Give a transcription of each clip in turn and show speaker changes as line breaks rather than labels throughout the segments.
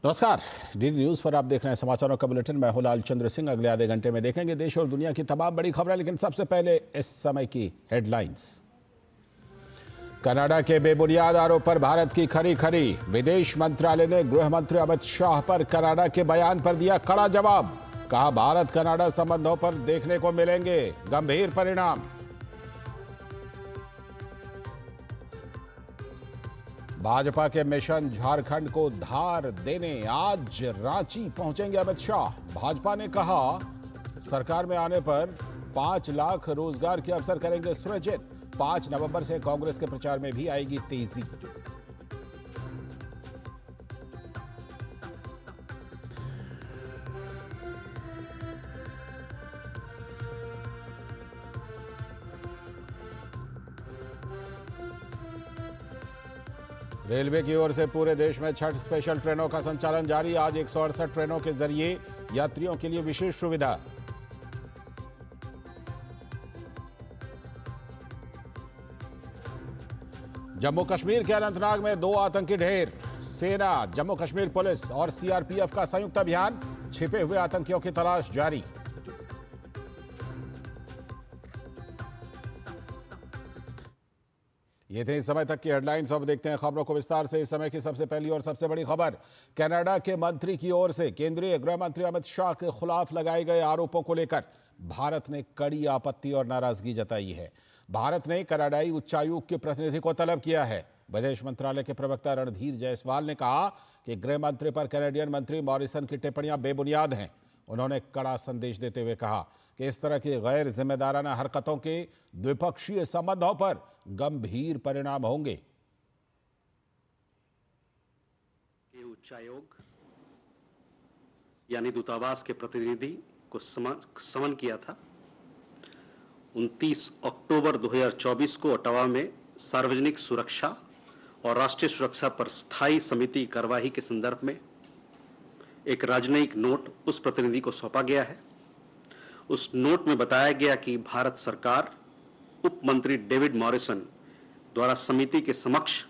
नमस्कार। DD news पर आप देख रहे हैं समाचारों का बुलेटिन। मैं हूं लालचंद्र सिंह। अगले आधे घंटे में देखेंगे देश और दुनिया की तमाम बड़ी खबरें, लेकिन सबसे पहले इस समय की हेडलाइंस। कनाडा के बेबुनियाद आरोप पर भारत की खरी खरी। विदेश मंत्रालय ने गृह मंत्री अमित शाह पर कनाडा के बयान पर दिया कड़ा जवाब। कहा, भारत कनाडा संबंधों पर देखने को मिलेंगे गंभीर परिणाम। भाजपा के मिशन झारखंड को धार देने आज रांची पहुंचेंगे अमित शाह। भाजपा ने कहा, सरकार में आने पर 5 लाख रोजगार के अवसर करेंगे सृजित। 5 नवंबर से कांग्रेस के प्रचार में भी आएगी तेजी। रेलवे की ओर से पूरे देश में 6 स्पेशल ट्रेनों का संचालन जारी। आज 168 ट्रेनों के जरिए यात्रियों के लिए विशेष सुविधा। जम्मू कश्मीर के अनंतनाग में 2 आतंकी ढेर। सेना, जम्मू कश्मीर पुलिस और सीआरपीएफ का संयुक्त अभियान। छिपे हुए आतंकियों की तलाश जारी। ये थे इस समय तक की हेडलाइंस। अब देखते हैं खबरों को विस्तार से। इस समय की सबसे पहली और सबसे बड़ी खबर, कनाडा के मंत्री की ओर से केंद्रीय गृह मंत्री अमित शाह के खिलाफ लगाए गए आरोपों को लेकर भारत ने कड़ी आपत्ति और नाराजगी जताई है। भारत ने कनाडाई उच्चायुक्त के प्रतिनिधि को तलब किया है। विदेश मंत्रालय के प्रवक्ता रणधीर जायसवाल ने कहा कि गृह मंत्री पर कैनेडियन मंत्री मॉरिसन की टिप्पणियां बेबुनियाद हैं। उन्होंने कड़ा संदेश देते हुए कहा कि इस तरह की गैर जिम्मेदाराना हरकतों के द्विपक्षीय संबंधों पर गंभीर परिणाम होंगे।
उच्चायोग यानी दूतावास के प्रतिनिधि को समन किया था। 29 अक्टूबर 2024 को ओटावा में सार्वजनिक सुरक्षा और राष्ट्रीय सुरक्षा पर स्थायी समिति कार्यवाही के संदर्भ में एक राजनयिक नोट उस प्रतिनिधि को सौंपा गया है। उस नोट में बताया गया कि भारत सरकार उप मंत्री डेविड मॉरिसन द्वारा समिति के समक्ष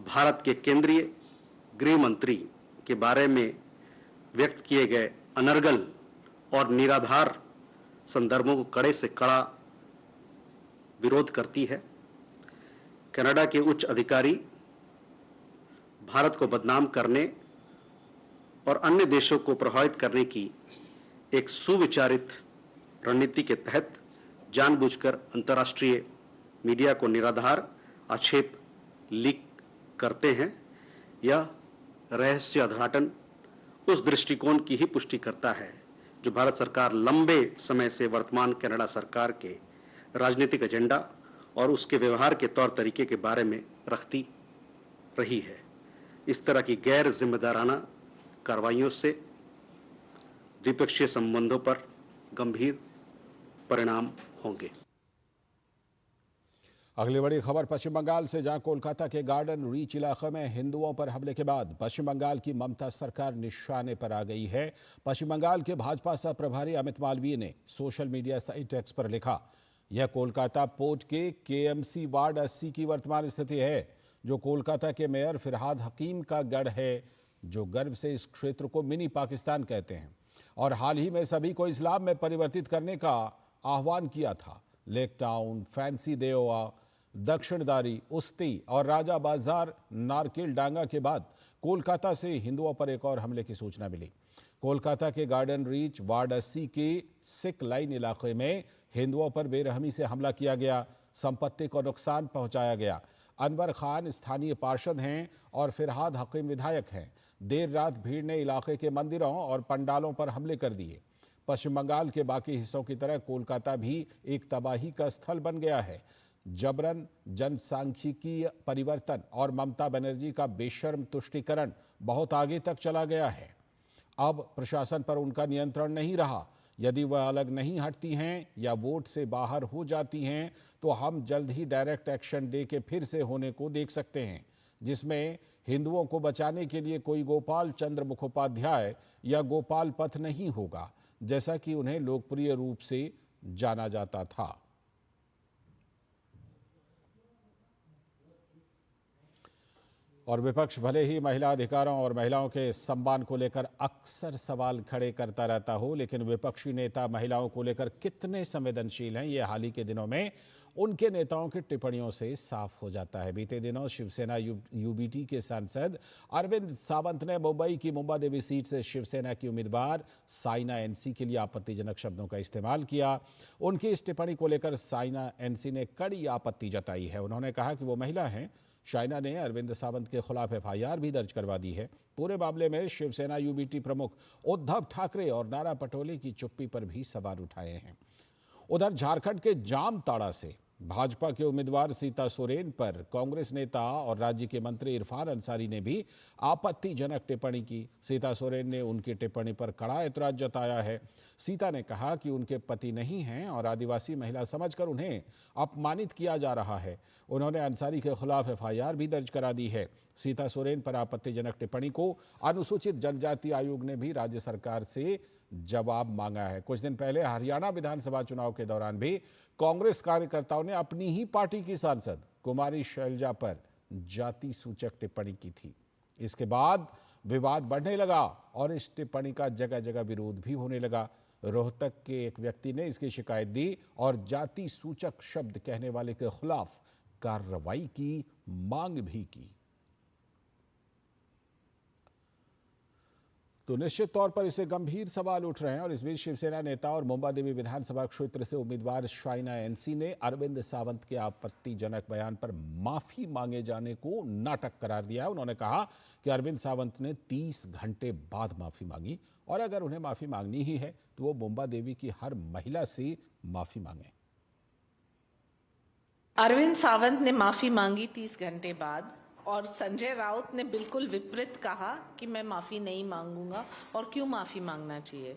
भारत के केंद्रीय गृह मंत्री के बारे में व्यक्त किए गए अनर्गल और निराधार संदर्भों को कड़े से कड़ा विरोध करती है। कनाडा के उच्च अधिकारी भारत को बदनाम करने और अन्य देशों को प्रभावित करने की एक सुविचारित रणनीति के तहत जानबूझकर अंतर्राष्ट्रीय मीडिया को निराधार आक्षेप लीक करते हैं। यह रहस्य उद्घाटन उस दृष्टिकोण की ही पुष्टि करता है जो भारत सरकार लंबे समय से वर्तमान कनाडा सरकार के राजनीतिक एजेंडा और उसके व्यवहार के तौर तरीके के बारे में रखती रही है। इस तरह की गैर जिम्मेदाराना कार्रवाइयों से द्विपक्षीय संबंधों पर गंभीर परिणाम होंगे।
अगली बड़ी खबर पश्चिम बंगाल से, जहां कोलकाता के गार्डन रीच इलाके में हिंदुओं पर हमले के बाद पश्चिम बंगाल की ममता सरकार निशाने पर आ गई है। पश्चिम बंगाल के भाजपा सह प्रभारी अमित मालवीय ने सोशल मीडिया साइट एक्स पर लिखा, यह कोलकाता पोर्ट के केएमसी वार्ड 80 की वर्तमान स्थिति है, जो कोलकाता के मेयर फिरहाद हकीम का गढ़ है, जो गर्व से इस क्षेत्र को मिनी पाकिस्तान कहते हैं और हाल ही में सभी को इस्लाम में परिवर्तित करने का आह्वान किया था। लेक टाउन, फैंसी देओवा, दक्षिणदारी, उस्ती और राजा बाजार नारकेल डांगा के बाद कोलकाता से हिंदुओं पर एक और हमले की सूचना मिली। कोलकाता के गार्डन रीच वार्ड 80 के सिक लाइन इलाके में हिंदुओं पर बेरहमी से हमला किया गया, संपत्ति को नुकसान पहुंचाया गया। अनवर खान स्थानीय पार्षद हैं और फिरहाद हकीम विधायक हैं। देर रात भीड़ ने इलाके के मंदिरों और पंडालों पर हमले कर दिए। पश्चिम बंगाल के बाकी हिस्सों की तरह कोलकाता भी एक तबाही का स्थल बन गया है। जबरन जनसांख्यिकीय परिवर्तन और ममता बनर्जी का बेशर्म तुष्टीकरण बहुत आगे तक चला गया है। अब प्रशासन पर उनका नियंत्रण नहीं रहा। यदि वह अलग नहीं हटती हैं या वोट से बाहर हो जाती हैं तो हम जल्द ही डायरेक्ट एक्शन डे के फिर से होने को देख सकते हैं, जिसमें हिंदुओं को बचाने के लिए कोई गोपाल चंद्र मुखोपाध्याय या गोपाल पथ नहीं होगा, जैसा कि उन्हें लोकप्रिय रूप से जाना जाता था। और विपक्ष भले ही महिला अधिकारों और महिलाओं के सम्मान को लेकर अक्सर सवाल खड़े करता रहता हो, लेकिन विपक्षी नेता महिलाओं को लेकर कितने संवेदनशील हैं, ये हाल ही के दिनों में उनके नेताओं की टिप्पणियों से साफ हो जाता है। बीते दिनों शिवसेना यूबीटी के सांसद अरविंद सावंत ने मुंबई की मुंबा देवी सीट से शिवसेना की उम्मीदवार साइना एनसी के लिए आपत्तिजनक शब्दों का इस्तेमाल किया। उनकी इस टिप्पणी को लेकर साइना एनसी ने कड़ी आपत्ति जताई है। उन्होंने कहा कि वो महिला हैं। साइना ने अरविंद सावंत के खिलाफ एफआईआर भी दर्ज करवा दी है। पूरे मामले में शिवसेना यूबीटी प्रमुख उद्धव ठाकरे और नाना पटोले की चुप्पी पर भी सवाल उठाए हैं। उधर झारखंड के जामताड़ा से भाजपा के उम्मीदवार सीता सोरेन पर कांग्रेस नेता और राज्य के मंत्री इरफान अंसारी ने भी आपत्तिजनक टिप्पणी की। सीता सोरेन ने उनकी टिप्पणी पर कड़ा ऐतराज जताया है। सीता ने कहा कि उनके पति नहीं हैं और आदिवासी महिला समझकर उन्हें अपमानित किया जा रहा है। उन्होंने अंसारी के खिलाफ एफआईआर भी दर्ज करा दी है। सीता सोरेन पर आपत्तिजनक टिप्पणी को अनुसूचित जनजाति आयोग ने भी राज्य सरकार से जवाब मांगा है। कुछ दिन पहले हरियाणा विधानसभा चुनाव के दौरान भी कांग्रेस कार्यकर्ताओं ने अपनी ही पार्टी की सांसद कुमारी शैलजा पर जाति सूचक टिप्पणी की थी। इसके बाद विवाद बढ़ने लगा और इस टिप्पणी का जगह जगह विरोध भी होने लगा। रोहतक के एक व्यक्ति ने इसकी शिकायत दी और जाति सूचक शब्द कहने वाले के खिलाफ कार्रवाई की मांग भी की। तो निश्चित तौर पर इसे गंभीर सवाल उठ रहे हैं और इस बीच शिवसेना नेता और मुंबा देवी विधानसभा क्षेत्र से उम्मीदवार साइना एनसी ने अरविंद सावंत के आपत्तिजनक बयान पर माफी मांगे जाने को नाटक करार दिया है। उन्होंने कहा कि अरविंद सावंत ने 30 घंटे बाद माफी मांगी और अगर उन्हें माफी मांगनी ही है तो वो मुंबा देवी की हर महिला से माफी मांगे।
अरविंद सावंत ने माफी मांगी 30 घंटे बाद और संजय राउत ने बिल्कुल विपरीत कहा कि मैं माफी नहीं मांगूंगा और क्यों माफी मांगना चाहिए।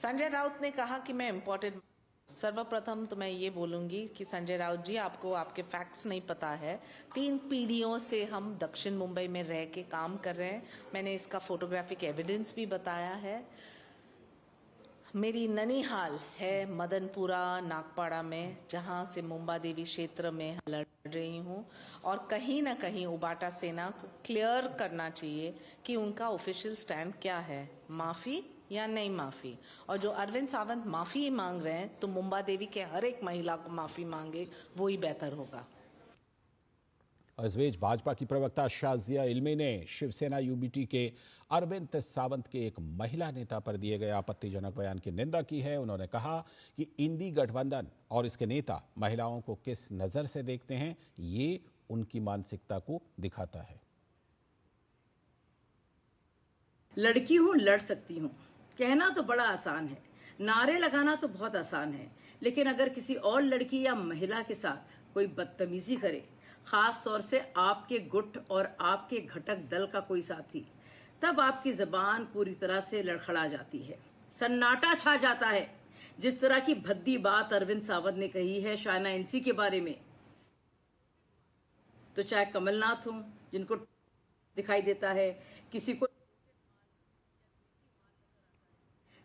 संजय राउत ने कहा कि मैं इम्पोर्टेंट। सर्वप्रथम तो मैं ये बोलूंगी कि संजय राउत जी, आपको आपके फैक्ट्स नहीं पता है। 3 पीढ़ियों से हम दक्षिण मुंबई में रह के काम कर रहे हैं। मैंने इसका फोटोग्राफिक एविडेंस भी बताया है। मेरी ननिहाल है मदनपुरा नागपाड़ा में, जहां से मुंबा देवी क्षेत्र में लड़ रही हूं और कहीं ना कहीं उबाटा सेना को क्लियर करना चाहिए कि उनका ऑफिशियल स्टैंड क्या है, माफी या नहीं माफी। और जो अरविंद सावंत माफी मांग रहे हैं तो मुंबा देवी के हर एक महिला को माफी मांगे, वो ही बेहतर होगा।
इस बीच भाजपा की प्रवक्ता शाजिया इल्मी ने शिवसेना यूबीटी के अरविंद सावंत के एक महिला नेता पर दिए गए आपत्तिजनक बयान की निंदा की है। उन्होंने कहा कि इंडी गठबंधन और इसके नेता महिलाओं को किस नजर से देखते हैं, ये उनकी मानसिकता को दिखाता है।
लड़की हूं, लड़ सकती हूं, कहना तो बड़ा आसान है, नारे लगाना तो बहुत आसान है, लेकिन अगर किसी और लड़की या महिला के साथ कोई बदतमीजी करे, खास तौर से आपके गुट और आपके घटक दल का कोई साथी, तब आपकी जबान पूरी तरह से लड़खड़ा जाती है, सन्नाटा छा जाता है। जिस तरह की भद्दी बात अरविंद सावंत ने कही है साइना एनसी के बारे में, तो चाहे कमलनाथ हो जिनको दिखाई देता है, किसी को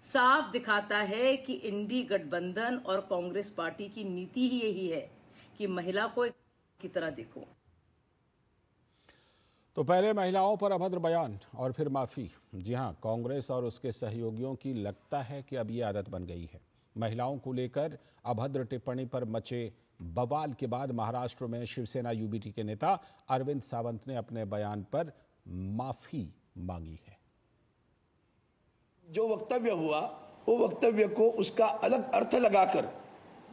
साफ दिखाता है कि इंडी गठबंधन और कांग्रेस पार्टी की नीति ही यही है कि महिला को की तरह देखो।
तो पहले महिलाओं पर अभद्र बयान और फिर माफी। जी हां, कांग्रेस और उसके सहयोगियों की लगता है कि अब ये आदत बन गई है। महिलाओं को लेकर अभद्र टिप्पणी पर मचे बवाल के बाद महाराष्ट्र में शिवसेना यूबीटी के नेता अरविंद सावंत ने अपने बयान पर माफी मांगी है।
जो वक्तव्य हुआ, वो वक्तव्य को उसका अलग अर्थ लगाकर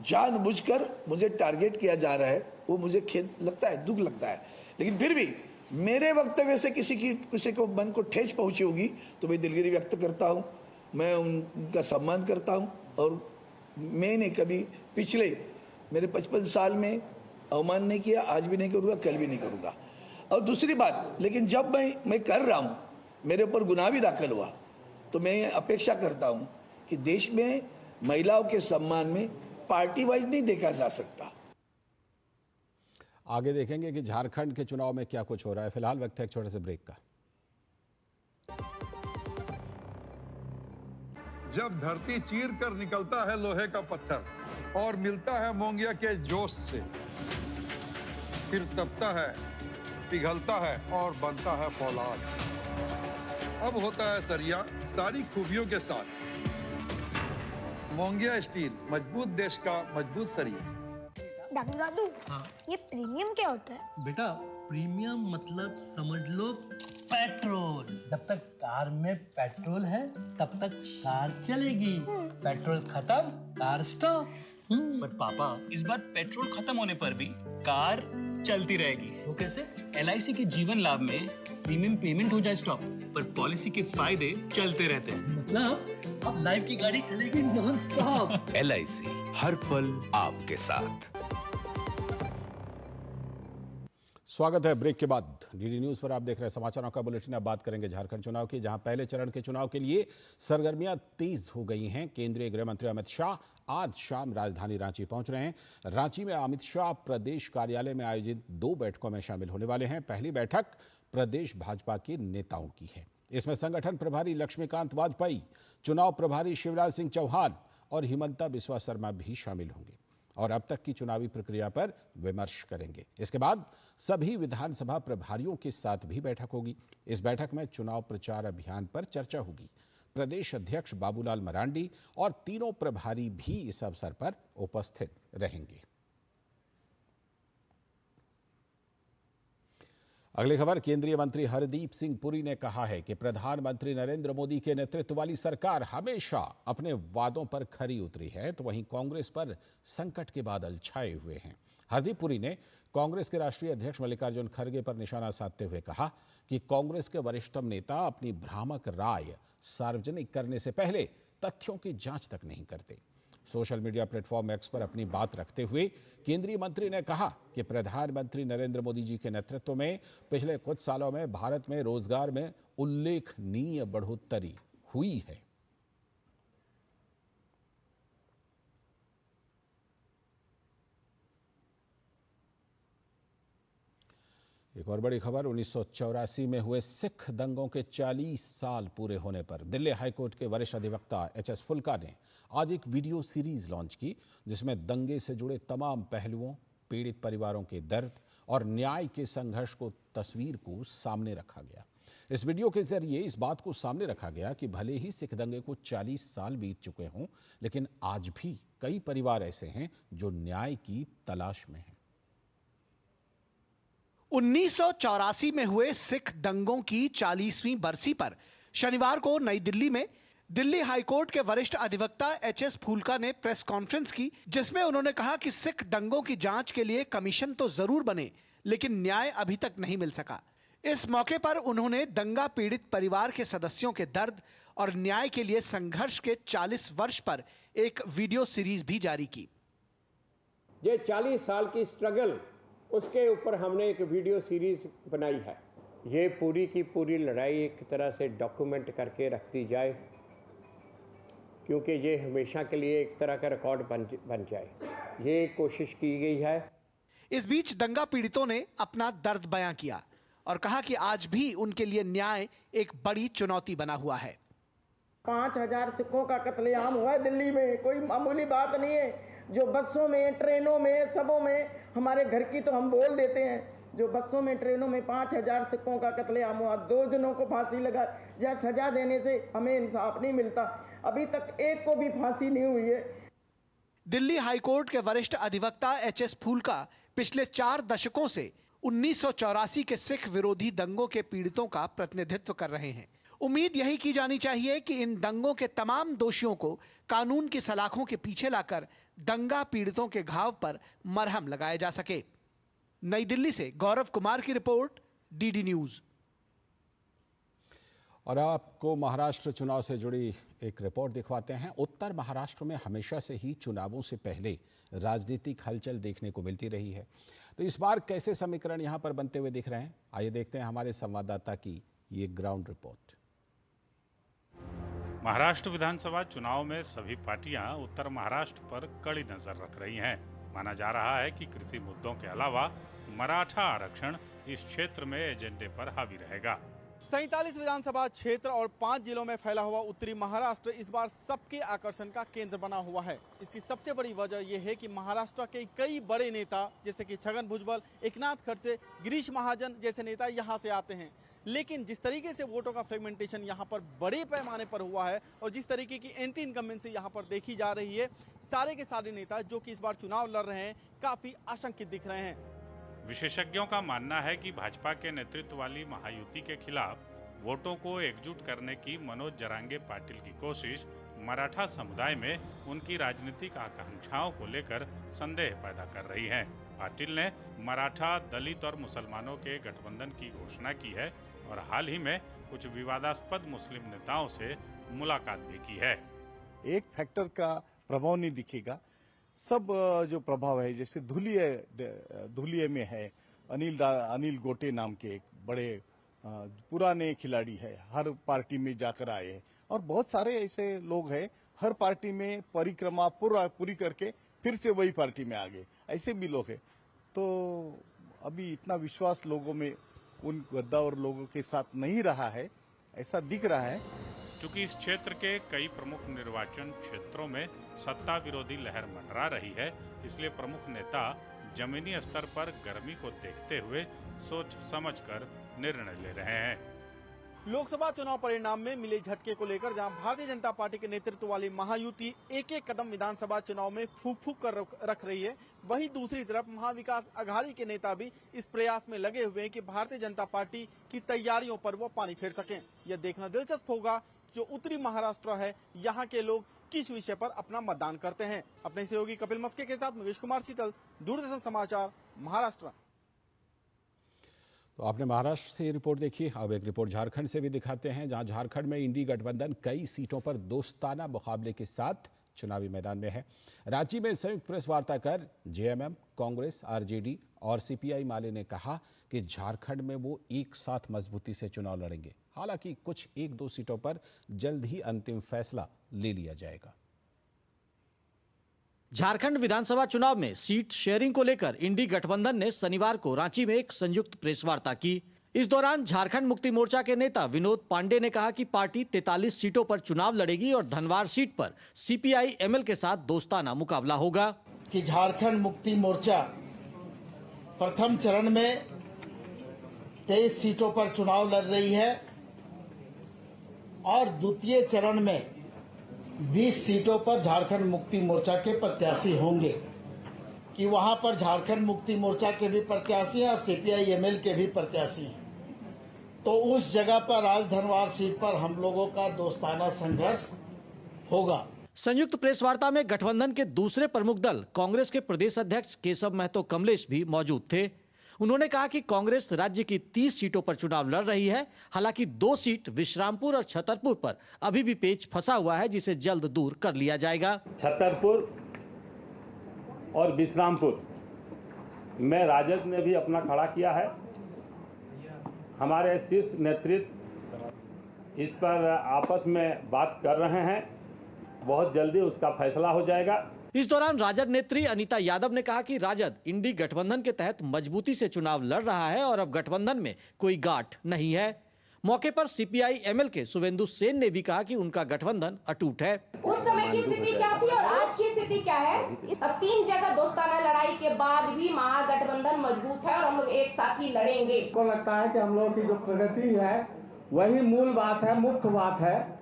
जानबूझकर मुझे टारगेट किया जा रहा है, वो मुझे खेद लगता है, दुख लगता है। लेकिन फिर भी मेरे वक्तव्य से किसी को मन को ठेस पहुंची होगी तो मैं दिलगिरी व्यक्त करता हूं, मैं उनका सम्मान करता हूं और मैंने कभी पिछले मेरे 55 साल में अवमान नहीं किया, आज भी नहीं करूंगा, कल भी नहीं करूंगा। और दूसरी बात, लेकिन जब मैं कर रहा हूं, मेरे ऊपर गुनाह भी दाखिल हुआ, तो मैं अपेक्षा करता हूं कि देश में महिलाओं के सम्मान में पार्टी वाइज नहीं देखा जा सकता।
आगे देखेंगे कि झारखंड के चुनाव में क्या कुछ हो रहा है। फिलहाल वक्त है एक छोटे से ब्रेक का।
जब धरती चीर कर निकलता है लोहे का पत्थर और मिलता है मोंगिया के जोश से, फिर तपता है पिघलता है और बनता है फौलाद। अब होता है सरिया सारी खूबियों के साथ। मोंगिया स्टील, मजबूत देश का मजबूत सरिया।
दादू दादू, ये प्रीमियम क्या होता है?
बेटा प्रीमियम मतलब समझ लो पेट्रोल। जब तक कार में पेट्रोल है तब तक कार चलेगी, पेट्रोल खत्म कार स्टॉप।
पर पापा इस बार पेट्रोल खत्म होने पर भी कार चलती रहेगी।
वो कैसे?
LIC के जीवन लाभ में प्रीमियम पेमेंट हो जाए स्टॉप, पर पॉलिसी के फायदे चलते रहते हैं।
मतलब अब लाइफ की गाड़ी चलेगी नॉन स्टॉप।
LIC हर पल आपके साथ।
स्वागत है ब्रेक के बाद। डीडी न्यूज पर आप देख रहे हैं समाचारों का बुलेटिन। अब बात करेंगे झारखंड चुनाव की, जहां पहले चरण के चुनाव के लिए सरगर्मियां तेज हो गई हैं। केंद्रीय गृह मंत्री अमित शाह आज शाम राजधानी रांची पहुंच रहे हैं। रांची में अमित शाह प्रदेश कार्यालय में आयोजित 2 बैठकों में शामिल होने वाले हैं। पहली बैठक प्रदेश भाजपा के नेताओं की है। इसमें संगठन प्रभारी लक्ष्मीकांत वाजपेयी, चुनाव प्रभारी शिवराज सिंह चौहान और हिमंता बिस्वा शर्मा भी शामिल होंगे और अब तक की चुनावी प्रक्रिया पर विमर्श करेंगे। इसके बाद सभी विधानसभा प्रभारियों के साथ भी बैठक होगी। इस बैठक में चुनाव प्रचार अभियान पर चर्चा होगी। प्रदेश अध्यक्ष बाबूलाल मरांडी और तीनों प्रभारी भी इस अवसर पर उपस्थित रहेंगे। अगली खबर, केंद्रीय मंत्री हरदीप सिंह पुरी ने कहा है कि प्रधानमंत्री नरेंद्र मोदी के नेतृत्व वाली सरकार हमेशा अपने वादों पर खरी उतरी है, तो वहीं कांग्रेस पर संकट के बादल छाए हुए हैं। हरदीप पुरी ने कांग्रेस के राष्ट्रीय अध्यक्ष मल्लिकार्जुन खड़गे पर निशाना साधते हुए कहा कि कांग्रेस के वरिष्ठतम नेता अपनी भ्रामक राय सार्वजनिक करने से पहले तथ्यों की जांच तक नहीं करते। सोशल मीडिया प्लेटफॉर्म एक्स पर अपनी बात रखते हुए केंद्रीय मंत्री ने कहा कि प्रधानमंत्री नरेंद्र मोदी जी के नेतृत्व में पिछले कुछ सालों में भारत में रोजगार में उल्लेखनीय बढ़ोतरी हुई है। एक और बड़ी खबर, 1984 में हुए सिख दंगों के 40 साल पूरे होने पर दिल्ली हाईकोर्ट के वरिष्ठ अधिवक्ता HS फुल्का ने आज एक वीडियो सीरीज लॉन्च की, जिसमें दंगे से जुड़े तमाम पहलुओं, पीड़ित परिवारों के दर्द और न्याय के संघर्ष को तस्वीर को सामने रखा गया। इस वीडियो के जरिए इस बात को सामने रखा गया कि भले ही सिख दंगे को 40 साल बीत चुके हों, लेकिन आज भी कई परिवार ऐसे हैं जो न्याय की तलाश में हैं।
1984 में हुए सिख दंगों की 40वीं बरसी पर शनिवार को नई दिल्ली में दिल्ली हाईकोर्ट के वरिष्ठ अधिवक्ता HS फुल्का ने प्रेस कॉन्फ्रेंस की, जिसमें उन्होंने कहा कि सिख दंगों की जांच के लिए कमीशन तो जरूर बने, लेकिन न्याय अभी तक नहीं मिल सका। इस मौके पर उन्होंने दंगा पीड़ित परिवार के सदस्यों के दर्द और न्याय के लिए संघर्ष के 40 वर्ष पर एक वीडियो सीरीज भी जारी की।
ये 40 साल की स्ट्रगल, उसके ऊपर हमने एक वीडियो सीरीज बनाई है। ये पूरी की पूरी लड़ाई एक तरह से डॉक्यूमेंट करके रख दी जाए, क्योंकि ये हमेशा के लिए एक तरह का रिकॉर्ड बन जाए, ये कोशिश की गई है।
इस बीच दंगा पीड़ितों ने अपना दर्द बयां किया और कहा कि आज भी उनके लिए न्याय एक बड़ी चुनौती बना हुआ है।
5000 सिखों का कत्लेआम हुआ है दिल्ली में, कोई मामूली बात नहीं है। जो बसों में, ट्रेनों में, सबों में, हमारे घर की तो हम बोल देते हैं, जो बसों में, ट्रेनों में 5000 सिखों का कत्लेआम हुआ, 2 जनों को फांसी लगा, या सजा देने से हमें इंसाफ नहीं मिलता। अभी तक एक को भी फांसी नहीं हुई है।
दिल्ली हाईकोर्ट के वरिष्ठ अधिवक्ता HS फुल्का पिछले 4 दशकों से 1984 के सिख विरोधी दंगों के पीड़ितों का प्रतिनिधित्व कर रहे हैं। उम्मीद यही की जानी चाहिए कि इन दंगों के तमाम दोषियों को कानून की सलाखों के पीछे लाकर दंगा पीड़ितों के घाव पर मरहम लगाया जा सके। नई दिल्ली से गौरव कुमार की रिपोर्ट, DD न्यूज।
और आपको महाराष्ट्र चुनाव से जुड़ी एक रिपोर्ट दिखवाते हैं। उत्तर महाराष्ट्र में हमेशा से ही चुनावों से पहले राजनीतिक हलचल देखने को मिलती रही है, तो इस बार कैसे समीकरण यहां पर बनते हुए दिख रहे हैं, आइए देखते हैं हमारे संवाददाता की ये ग्राउंड रिपोर्ट।
महाराष्ट्र विधानसभा चुनाव में सभी पार्टियां उत्तर महाराष्ट्र पर कड़ी नजर रख रही हैं। माना जा रहा है कि कृषि मुद्दों के अलावा मराठा आरक्षण इस क्षेत्र में एजेंडे पर हावी रहेगा।
47 विधानसभा क्षेत्र और 5 जिलों में फैला हुआ उत्तरी महाराष्ट्र इस बार सबके आकर्षण का केंद्र बना हुआ है। इसकी सबसे बड़ी वजह यह है कि महाराष्ट्र के कई बड़े नेता जैसे कि छगन भुजबल, एकनाथ खड़से, गिरीश महाजन जैसे नेता यहां से आते हैं। लेकिन जिस तरीके से वोटों का फ्रेगमेंटेशन यहां पर बड़े पैमाने पर हुआ है और जिस तरीके की एंटी इनकम्बेंसी यहां पर देखी जा रही है, सारे के सारे नेता जो कि इस बार चुनाव लड़ रहे हैं काफी आशंकित दिख रहे हैं।
विशेषज्ञों का मानना है कि भाजपा के नेतृत्व वाली महायुति के खिलाफ वोटों को एकजुट करने की मनोज जरांगे पाटिल की कोशिश मराठा समुदाय में उनकी राजनीतिक आकांक्षाओं को लेकर संदेह पैदा कर रही है। पाटिल ने मराठा, दलित और मुसलमानों के गठबंधन की घोषणा की है और हाल ही में कुछ विवादास्पद मुस्लिम नेताओं से मुलाकात भी की है।
एक फैक्टर का प्रभाव नहीं दिखेगा, सब जो प्रभाव है, जैसे धुलिये में है अनिल गोटे नाम के एक बड़े पुराने खिलाड़ी है, हर पार्टी में जाकर आए हैं और बहुत सारे ऐसे लोग हैं हर पार्टी में परिक्रमा पूरी करके फिर से वही पार्टी में आ गए, ऐसे भी लोग हैं। तो अभी इतना विश्वास लोगों में उन गद्दार लोगों के साथ नहीं रहा है, ऐसा दिख रहा है।
चूंकि इस क्षेत्र के कई प्रमुख निर्वाचन क्षेत्रों में सत्ता विरोधी लहर मंडरा रही है, इसलिए प्रमुख नेता जमीनी स्तर पर गर्मी को देखते हुए सोच समझकर निर्णय ले रहे हैं।
लोकसभा चुनाव परिणाम में मिले झटके को लेकर जहां भारतीय जनता पार्टी के नेतृत्व वाली महायुति एक एक कदम विधानसभा चुनाव में फूंक फूंक कर रख रही है, वहीं दूसरी तरफ महाविकास अघाड़ी के नेता भी इस प्रयास में लगे हुए हैं कि भारतीय जनता पार्टी की तैयारियों पर वो पानी फेर सकें। यह देखना दिलचस्प होगा जो उत्तरी महाराष्ट्र है, यहाँ के लोग किस विषय पर अपना मतदान करते हैं। अपने सहयोगी कपिल मस्के के साथ मुकेश कुमार शीतल, दूरदर्शन समाचार, महाराष्ट्र।
तो आपने महाराष्ट्र से रिपोर्ट देखी, अब एक रिपोर्ट झारखंड से भी दिखाते हैं, जहां झारखंड में इंडी गठबंधन कई सीटों पर दोस्ताना मुकाबले के साथ चुनावी मैदान में है। रांची में संयुक्त प्रेस वार्ता कर जेएमएम, कांग्रेस, आरजेडी और सीपीआई माले ने कहा कि झारखंड में वो एक साथ मजबूती से चुनाव लड़ेंगे। हालांकि कुछ 1-2 सीटों पर जल्द ही अंतिम फैसला ले लिया जाएगा।
झारखंड विधानसभा चुनाव में सीट शेयरिंग को लेकर इंडी गठबंधन ने शनिवार को रांची में एक संयुक्त प्रेस वार्ता की। इस दौरान झारखंड मुक्ति मोर्चा के नेता विनोद पांडे ने कहा कि पार्टी 43 सीटों पर चुनाव लड़ेगी और धनवार सीट पर सीपीआई एमएल के साथ दोस्ताना मुकाबला होगा।
कि झारखंड मुक्ति मोर्चा प्रथम चरण में 23 सीटों पर चुनाव लड़ रही है और द्वितीय चरण में 20 सीटों पर झारखंड मुक्ति मोर्चा के प्रत्याशी होंगे। कि वहां पर झारखंड मुक्ति मोर्चा के भी प्रत्याशी हैं और सीपीआई एमएल के भी प्रत्याशी हैं। तो उस जगह पर राजधनवार सीट पर हम लोगों का दोस्ताना संघर्ष होगा।
संयुक्त प्रेस वार्ता में गठबंधन के दूसरे प्रमुख दल कांग्रेस के प्रदेश अध्यक्ष केशव महतो कमलेश भी मौजूद थे। उन्होंने कहा कि कांग्रेस राज्य की 30 सीटों पर चुनाव लड़ रही है। हालांकि 2 सीट विश्रामपुर और छतरपुर पर अभी भी पेच फंसा हुआ है, जिसे जल्द दूर कर लिया जाएगा।
छतरपुर और विश्रामपुर में राजद ने भी अपना खड़ा किया है। हमारे शीर्ष नेतृत्व इस पर आपस में बात कर रहे हैं, बहुत जल्दी उसका फैसला हो जाएगा।
इस दौरान राजद नेत्री अनीता यादव ने कहा कि राजद इंडी गठबंधन के तहत मजबूती से चुनाव लड़ रहा है और अब गठबंधन में कोई गांठ नहीं है। मौके पर सीपीआई एमएल के सुवेंदु सेन ने भी कहा कि उनका गठबंधन अटूट है।
उस समय की स्थिति क्या थी और आज की स्थिति क्या है? अब 3 जगह दोस्ताना लड़ाई के बाद भी महागठबंधन मजबूत है और हम लोग एक साथ ही लड़ेंगे।
को लगता है कि हम लोगों की जो प्रगति है वही मूल बात है, मुख्य बात है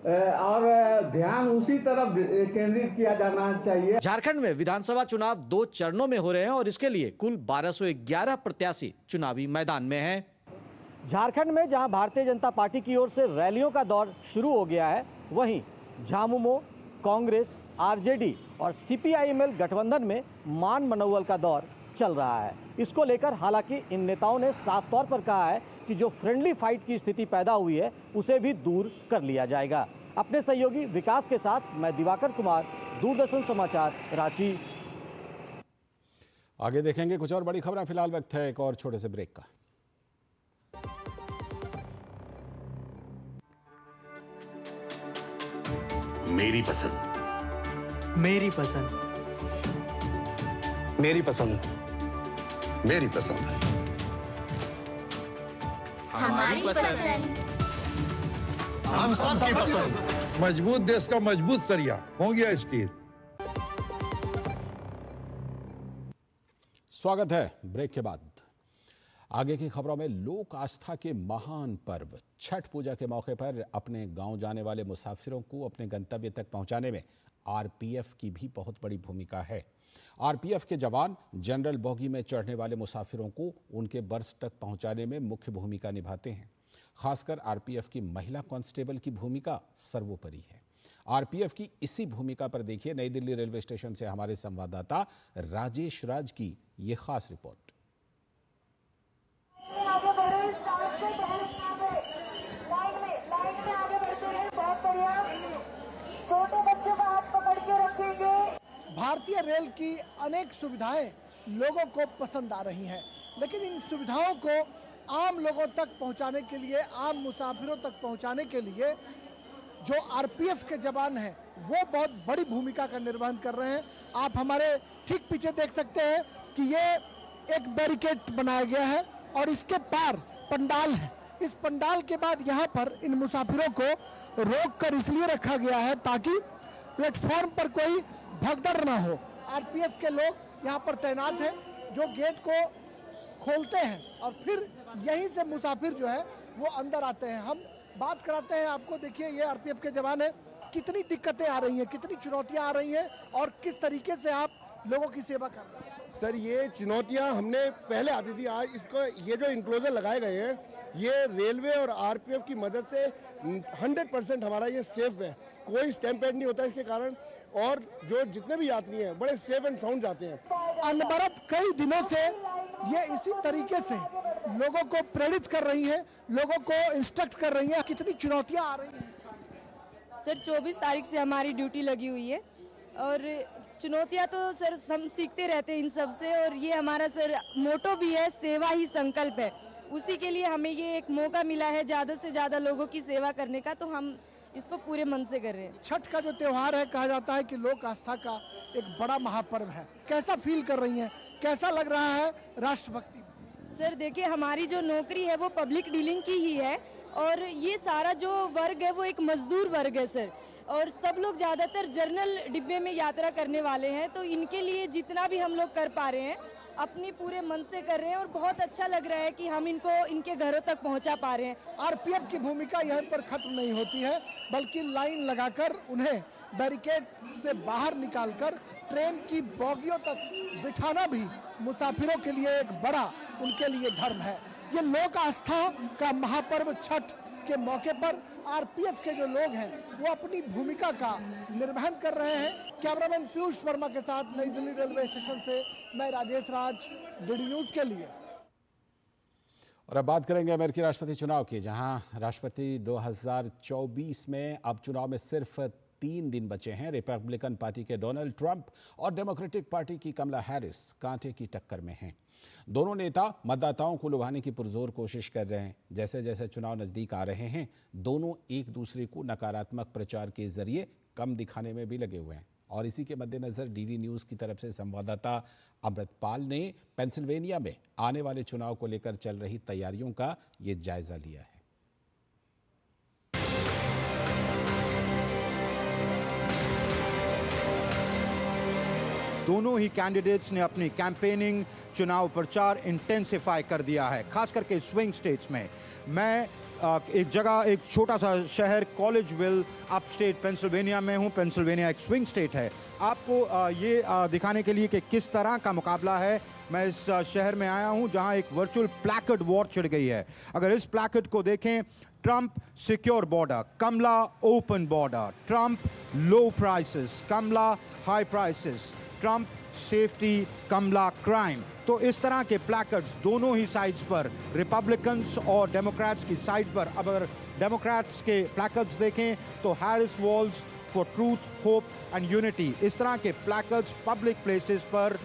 और ध्यान उसी तरफ केंद्रित किया जाना चाहिए।
झारखंड में विधानसभा चुनाव 2 चरणों में हो रहे हैं और इसके लिए कुल 1211 प्रत्याशी चुनावी मैदान में हैं। झारखंड में जहां भारतीय जनता पार्टी की ओर से रैलियों का दौर शुरू हो गया है, वहीं झामुमो, कांग्रेस, आरजेडी और सीपीआईएमएल गठबंधन में मान मनौवल का दौर चल रहा है। इसको लेकर हालांकि इन नेताओं ने साफ तौर पर कहा है कि जो फ्रेंडली फाइट की स्थिति पैदा हुई है उसे भी दूर कर लिया जाएगा। अपने सहयोगी विकास के साथ मैं दिवाकर कुमार, दूरदर्शन समाचार, रांची।
आगे देखेंगे कुछ और बड़ी खबरें। फिलहाल वक्त है एक और छोटे से ब्रेक का।
मेरी पसंद,
मेरी पसंद,
मेरी पसंद, मेरी पसंद।
हमारी
हमारी पसंद।
हम सबकी पसंद। मजबूत देश का मजबूत सरिया मोंगिया स्टील।
स्वागत है ब्रेक के बाद। आगे की खबरों में लोक आस्था के महान पर्व छठ पूजा के मौके पर अपने गांव जाने वाले मुसाफिरों को अपने गंतव्य तक पहुंचाने में आरपीएफ की भी बहुत बड़ी भूमिका है। आरपीएफ के जवान जनरल बोगी में चढ़ने वाले मुसाफिरों को उनके बर्थ तक पहुंचाने में मुख्य भूमिका निभाते हैं। खासकर आरपीएफ की महिला कांस्टेबल की भूमिका सर्वोपरि है। आरपीएफ की इसी भूमिका पर देखिए नई दिल्ली रेलवे स्टेशन से हमारे संवाददाता राजेश राज की ये खास रिपोर्ट।
भारतीय रेल की अनेक सुविधाएं लोगों को पसंद आ रही हैं, लेकिन इन सुविधाओं को आम लोगों तक पहुंचाने के लिए, आम मुसाफिरों तक पहुंचाने के लिए जो आरपीएफ के जवान हैं वो बहुत बड़ी भूमिका का निर्वहन कर रहे हैं। आप हमारे ठीक पीछे देख सकते हैं कि ये एक बैरिकेड बनाया गया है और इसके पार पंडाल है। इस पंडाल के बाद यहाँ पर इन मुसाफिरों को रोककर इसलिए रखा गया है ताकि प्लेटफॉर्म पर कोई भगदड़ ना हो। आरपीएफ के लोग यहाँ पर तैनात हैं जो गेट को खोलते हैं और फिर यहीं से मुसाफिर जो है वो अंदर आते हैं। हम बात कराते हैं आपको। देखिए ये आरपीएफ के जवान हैं, कितनी दिक्कतें आ रही हैं, कितनी चुनौतियां आ रही हैं और किस तरीके से आप लोगों की सेवा कर रहे हैं।
सर ये चुनौतियां हमने पहले आती थी, आज इसको ये जो इंक्लोजर लगाए गए हैं ये रेलवे और आरपीएफ की मदद से 100% हमारा ये सेफ है। कोई स्टैम्पेड नहीं होता इसके कारण और जो जितने भी यात्री हैं बड़े सेफ एंड साउंड जाते हैं।
अनवरत कई दिनों से ये इसी तरीके से लोगों को प्रेरित कर रही है, लोगों को इंस्ट्रक्ट कर रही है। कितनी चुनौतियां आ रही हैं
सर? 24 तारीख से हमारी ड्यूटी लगी हुई है और चुनौतियां तो सर हम सीखते रहते हैं इन सब से और ये हमारा सर मोटो भी है, सेवा ही संकल्प है। उसी के लिए हमें ये एक मौका मिला है ज़्यादा से ज़्यादा लोगों की सेवा करने का, तो हम इसको पूरे मन से कर रहे हैं।
छठ का जो त्योहार है कहा जाता है कि लोक आस्था का एक बड़ा महापर्व है। कैसा फील कर रही हैं, कैसा लग रहा है राष्ट्रभक्ति?
सर देखिए हमारी जो नौकरी है वो पब्लिक डीलिंग की ही है और ये सारा जो वर्ग है वो एक मजदूर वर्ग है सर, और सब लोग ज़्यादातर जर्नल डिब्बे में यात्रा करने वाले हैं, तो इनके लिए जितना भी हम लोग कर पा रहे हैं अपनी पूरे मन से कर रहे हैं और बहुत अच्छा लग रहा है कि हम इनको इनके घरों तक पहुंचा पा रहे हैं।
आरपीएफ की भूमिका यहाँ पर खत्म नहीं होती है, बल्कि लाइन लगाकर उन्हें बैरिकेड से बाहर निकालकर ट्रेन की बोगियों तक बिठाना भी मुसाफिरों के लिए एक बड़ा उनके लिए धर्म है। ये लोक आस्था का महापर्व छठ के मौके पर आरपीएफ के जो लोग हैं वो अपनी भूमिका का निर्वहन कर रहे हैं। कैमरामैन पीयूष वर्मा के साथ नई दिल्ली रेलवे स्टेशन से मैं राजेश राज, डीडी न्यूज के लिए।
और अब बात करेंगे अमेरिकी राष्ट्रपति चुनाव की, जहां राष्ट्रपति 2024 में अब चुनाव में सिर्फ 3 दिन बचे हैं। रिपब्लिकन पार्टी के डोनाल्ड ट्रंप और डेमोक्रेटिक पार्टी की कमला हैरिस कांटे की टक्कर में हैं। दोनों नेता मतदाताओं को लुभाने की पुरजोर कोशिश कर रहे हैं। जैसे जैसे चुनाव नजदीक आ रहे हैं दोनों एक दूसरे को नकारात्मक प्रचार के जरिए कम दिखाने में भी लगे हुए हैं। और इसी के मद्देनजर डीडी न्यूज की तरफ से संवाददाता अमृतपाल ने पेंसिल्वेनिया में आने वाले चुनाव को लेकर चल रही तैयारियों का ये जायजा लिया है।
दोनों ही कैंडिडेट्स ने अपनी कैंपेनिंग, चुनाव प्रचार इंटेंसिफाई कर दिया है, खास करके स्विंग स्टेट्स में। मैं एक जगह, एक छोटा सा शहर कॉलेजविल अपस्टेट पेंसिल्वेनिया में हूँ। पेंसिल्वेनिया एक स्विंग स्टेट है। आपको ये दिखाने के लिए कि किस तरह का मुकाबला है, मैं इस शहर में आया हूँ जहाँ एक वर्चुअल प्लैकार्ड वॉर छिड़ गई है। अगर इस प्लैकार्ड को देखें, Trump secure border, Kamala open border, Trump low prices, Kamala high prices, Trump safety, Kamala crime. तो इस तरह के प्लैकार्ड्स दोनों ही साइड्स पर, रिपब्लिकन्स और डेमोक्रेट्स की साइड पर। अब अगर डेमोक्रेट्स के प्लैकार्ड्स देखें तो Harris Walz for truth, hope and unity, इस तरह के प्लैकार्ड्स पब्लिक प्लेसेस पर,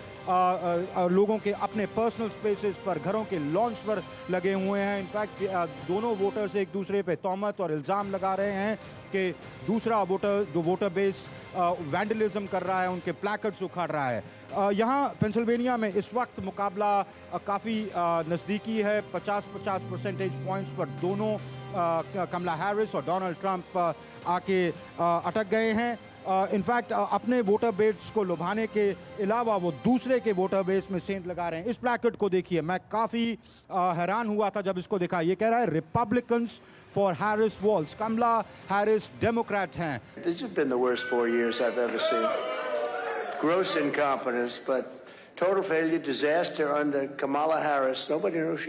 लोगों के अपने पर्सनल स्पेसेस पर, घरों के लॉन्स पर लगे हुए हैं। इनफैक्ट दोनों वोटर्स एक दूसरे पे तोहमत और इल्ज़ाम लगा रहे हैं कि दूसरा वोटर बेस वैंडलिज्म कर रहा है, उनके प्लैकार्ड्स उखाड़ रहा है। यहाँ पेंसिल्वेनिया में इस वक्त मुकाबला काफ़ी नज़दीकी है, 50-50 परसेंटेज पॉइंट्स पर दोनों कमला हैरिस और डोनाल्ड ट्रंप आके अटक गए हैं। इनफैक्ट अपने वोटर बेस को लुभाने के अलावा वो दूसरे के वोटर बेस में सेंध लगा रहे हैं। इस प्लैकार्ड को देखिए, मैं काफ़ी हैरान हुआ था जब इसको देखा। ये कह रहा है Republicans for Harris Walz. Kamala Harris Democrat हैं।
This has been the worst 4 years I've ever seen. Gross incompetence, but total failure, disaster under Kamala Harris. Nobody knows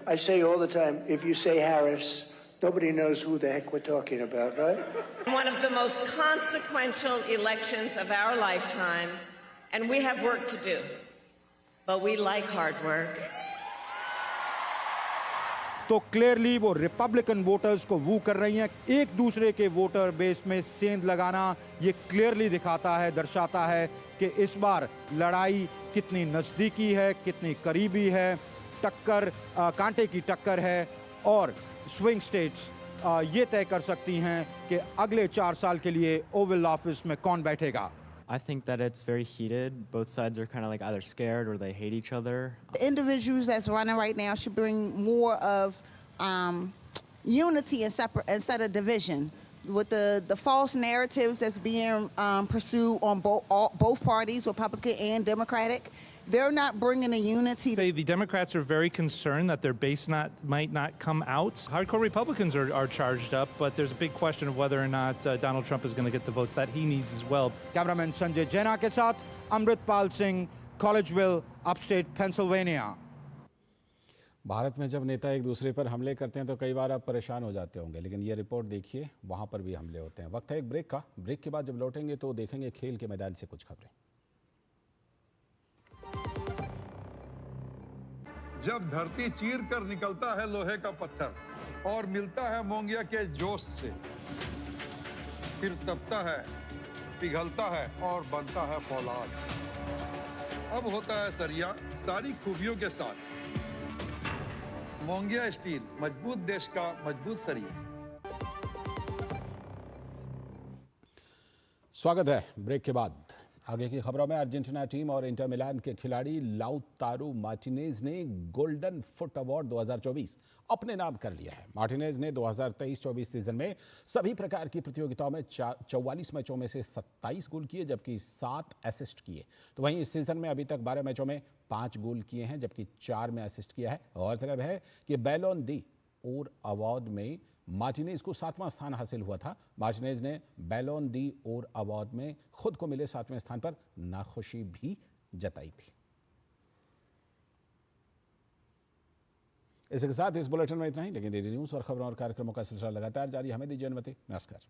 I say all the time, if you say Harris, nobody knows who the heck we're talking about, right?
One of the most consequential elections of our lifetime, and we have work to do, but we like hard work.
तो clearly वो Republican voters को वू कर रही हैं। एक दूसरे के voter base में सेंध लगाना ये क्लियरली दिखाता है, दर्शाता है कि इस बार लड़ाई कितनी नज़दीकी है, कितनी करीबी है, टक्कर कांटे की टक्कर है और स्विंग स्टेट्स ये तय कर सकती हैं कि अगले 4 साल के लिए ओवल ऑफिस में कौन बैठेगा।
I think that it's very heated. Both sides are kind of like either scared or they hate each other.
The individuals that's running right now should bring more of unity instead of division. With the false narratives that's being pursued on both parties, Republican and Democratic, they're not bringing a unity.
The Democrats are very concerned that their base might not come out. Hardcore Republicans are charged up, but there's a big question of whether or not Donald Trump is going to get the votes that he needs as well.
Cameraman Sanjay जैना के साथ Amritpal Singh, कॉलेजविल, upstate Pennsylvania.
Bharat में जब नेता एक दूसरे पर हमले करते हैं तो कई बार आप परेशान हो जाते होंगे, लेकिन ये रिपोर्ट देखिए, वहां पर भी हमले होते हैं। वक्त है एक ब्रेक का। ब्रेक के बाद जब लौटेंगे तो देखेंगे खेल के मैदान से कुछ खबरें।
जब धरती चीर कर निकलता है लोहे का पत्थर और मिलता है मोंगिया के जोश से, फिर तपता है, पिघलता है और बनता है फौलाद। अब होता है सरिया सारी खूबियों के साथ। मोंगिया स्टील, मजबूत देश का मजबूत सरिया।
स्वागत है ब्रेक के बाद। आगे की खबरों में अर्जेंटीना टीम और इंटर मिलान के खिलाड़ी लाउतारो मार्टिनेज ने गोल्डन फुट अवार्ड 2024 अपने नाम कर लिया है। मार्टिनेज ने 2023-24 सीजन में सभी प्रकार की प्रतियोगिताओं में 44 मैचों में से 27 गोल किए, जबकि 7 असिस्ट किए। तो वहीं इस सीजन में अभी तक 12 मैचों में 5 गोल किए हैं, जबकि 4 में असिस्ट किया है। गौरतलब है कि बैलोन डी ओर अवार्ड में मार्टिनेज को 7वां स्थान हासिल हुआ था। मार्टिनेज ने बैलोन डी ओर अवार्ड में खुद को मिले 7वें स्थान पर नाखुशी भी जताई थी। इसके साथ इस बुलेटिन में इतना ही, लेकिन डेली न्यूज और खबरों और कार्यक्रमों का सिलसिला लगातार जारी। हमें दीजिए अनुमति। नमस्कार।